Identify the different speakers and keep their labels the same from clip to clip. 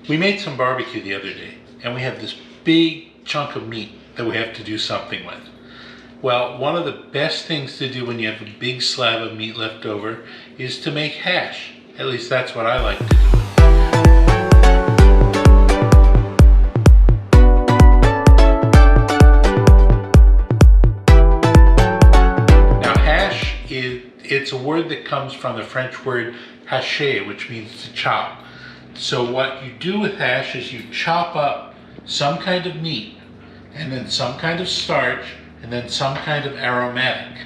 Speaker 1: We made some barbecue the other day, and we have this big chunk of meat that we have to do something with. Well, one of the best things to do when you have a big slab of meat left over is to make hash. At least that's what I like to do. Now, hash it's a word that comes from the French word hacher, which means to chop. So what you do with hash is you chop up some kind of meat, and then some kind of starch, and then some kind of aromatic.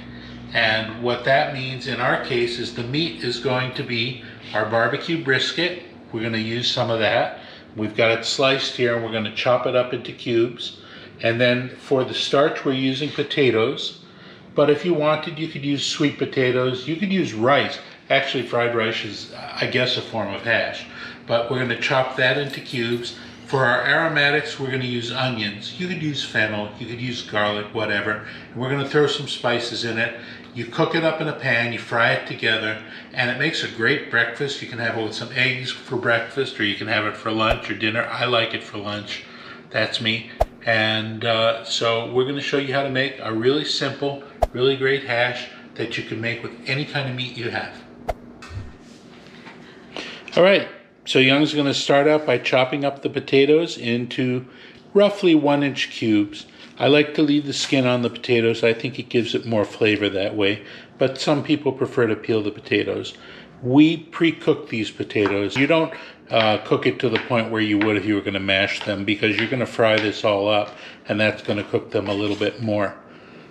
Speaker 1: And what that means in our case is the meat is going to be our barbecue brisket. We're going to use some of that. We've got it sliced here, and we're going to chop it up into cubes. And then for the starch, we're using potatoes. But if you wanted, you could use sweet potatoes. You could use rice. Actually, fried rice is, I guess, a form of hash. But we're going to chop that into cubes. For our aromatics, we're going to use onions. You could use fennel, you could use garlic, whatever. And we're going to throw some spices in it. You cook it up in a pan, you fry it together, and it makes a great breakfast. You can have it with some eggs for breakfast, or you can have it for lunch or dinner. I like it for lunch. That's me. And so we're going to show you how to make a really simple, really great hash that you can make with any kind of meat you have. All right. So Young's going to start out by chopping up the potatoes into roughly 1-inch cubes. I like to leave the skin on the potatoes. I think it gives it more flavor that way, but some people prefer to peel the potatoes. We pre-cook these potatoes. You don't cook it to the point where you would if you were going to mash them, because you're going to fry this all up, and that's going to cook them a little bit more.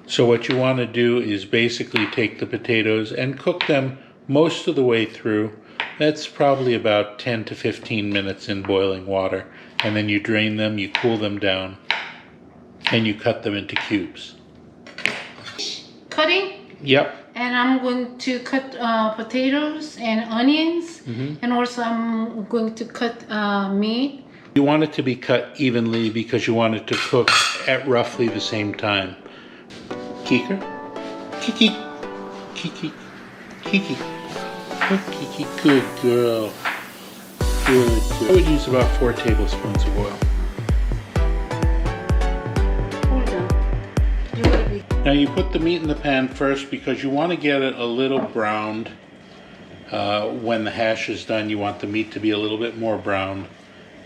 Speaker 1: So what you want to do is basically take the potatoes and cook them most of the way through. That's probably about 10 to 15 minutes in boiling water. And then you drain them, you cool them down, and you cut them into cubes.
Speaker 2: Cutting?
Speaker 1: Yep.
Speaker 2: And I'm going to cut potatoes and onions. And also I'm going to cut meat.
Speaker 1: You want it to be cut evenly because you want it to cook at roughly the same time. Kiker? Kiki. Kiki. Kiki. Good Kiki, good girl. Good girl. I would use about 4 tablespoons of oil.
Speaker 2: Hold on. You gotta be.
Speaker 1: Now you put the meat in the pan first because you want to get it a little browned. When the hash is done, you want the meat to be a little bit more browned.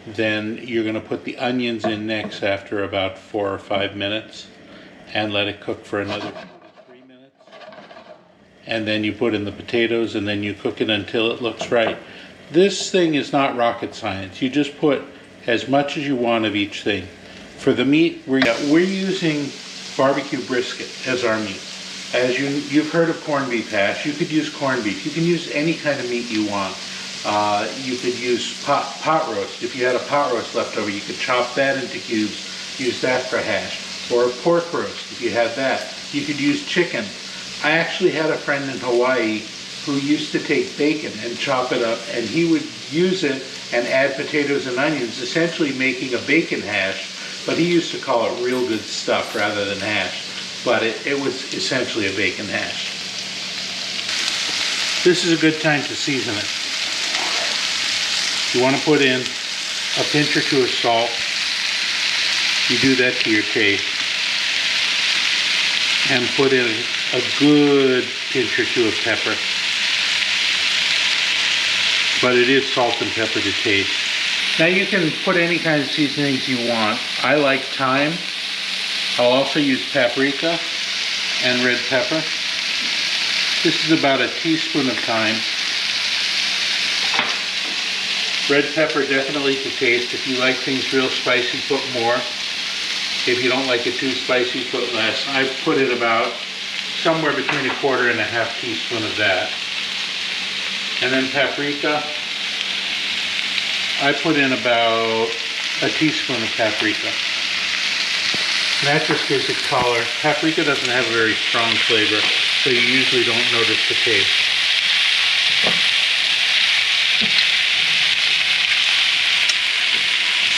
Speaker 1: Then you're going to put the onions in next after about 4 or 5 minutes and let it cook for another 2 to 3 minutes. And then you put in the potatoes, and then you cook it until it looks right. This thing is not rocket science. You just put as much as you want of each thing. For the meat, we're using barbecue brisket as our meat. As you've heard of corned beef hash, you could use corned beef. You can use any kind of meat you want. You could use pot roast. If you had a pot roast left over, you could chop that into cubes, use that for hash. Or pork roast, if you had that. You could use chicken. I actually had a friend in Hawaii who used to take bacon and chop it up, and he would use it and add potatoes and onions, essentially making a bacon hash, but he used to call it real good stuff rather than hash, but it was essentially a bacon hash. This is a good time to season it. You want to put in a pinch or 2 of salt. You do that to your taste. And put in a good pinch or 2 of pepper. But it is salt and pepper to taste. Now you can put any kind of seasonings you want. I like thyme. I'll also use paprika and red pepper. This is about a teaspoon of thyme. Red pepper definitely to taste. If you like things real spicy, put more. If you don't like it too spicy, put less. I've put in about somewhere between 1/4 and 1/2 teaspoon of that. And then paprika, I put in about a teaspoon of paprika. And that just gives it color. Paprika doesn't have a very strong flavor, so you usually don't notice the taste.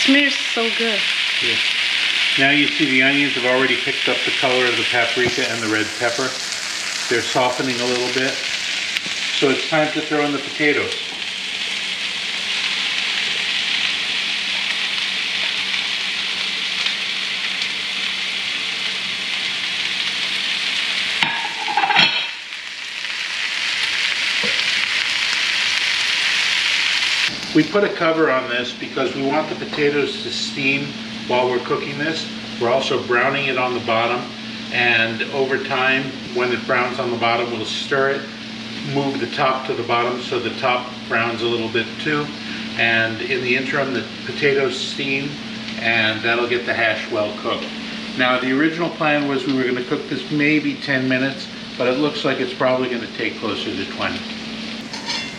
Speaker 2: Smells so good.
Speaker 1: Yeah. Now you see the onions have already picked up the color of the paprika and the red pepper. They're softening a little bit. So it's time to throw in the potatoes. We put a cover on this because we want the potatoes to steam while we're cooking this. We're also browning it on the bottom, and over time, when it browns on the bottom, we'll stir it, move the top to the bottom so the top browns a little bit too. And in the interim, the potatoes steam, and that'll get the hash well cooked. Now, the original plan was we were going to cook this maybe 10 minutes, but it looks like it's probably going to take closer to 20.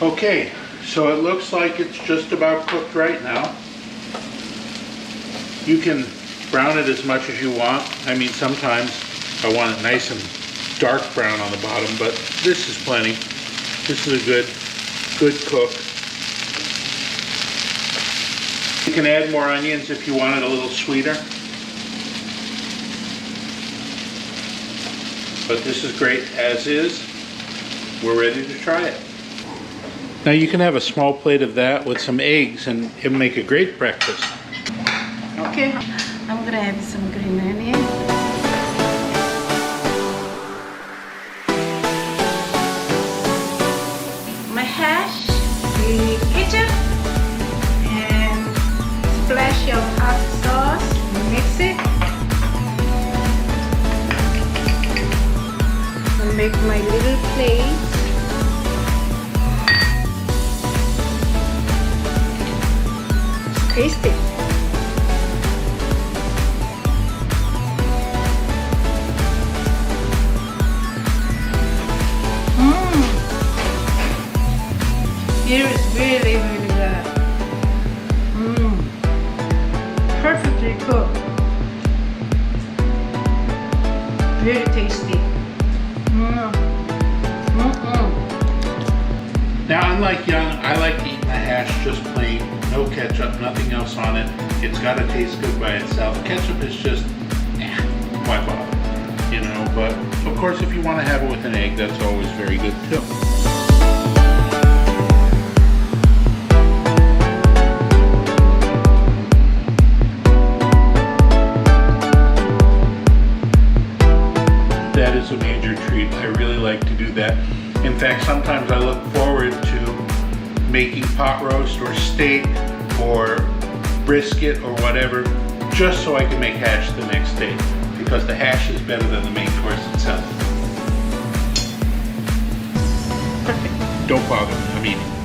Speaker 1: Okay, so it looks like it's just about cooked right now. You can brown it as much as you want. I mean, sometimes I want it nice and dark brown on the bottom, but this is plenty. This is a good cook. You can add more onions if you want it a little sweeter. But this is great as is. We're ready to try it. Now you can have a small plate of that with some eggs and it'll make a great breakfast.
Speaker 2: Okay, I'm gonna add some green onion. My hash, the ketchup, and splash of hot sauce. Mix it. I'll make my little plate. Taste it. It is really, really good. Perfectly cooked. Very tasty.
Speaker 1: Now, unlike Young, I like to eat my hash just plain, no ketchup, nothing else on it. It's got to taste good by itself. Ketchup is just, why bother? You know, but of course if you want to have it with an egg, that's always very good too. That is a major treat. I really like to do that. In fact, sometimes I look forward to making pot roast or steak or brisket or whatever, just so I can make hash the next day, because the hash is better than the main course itself. Perfect. Don't bother me, I'm eating.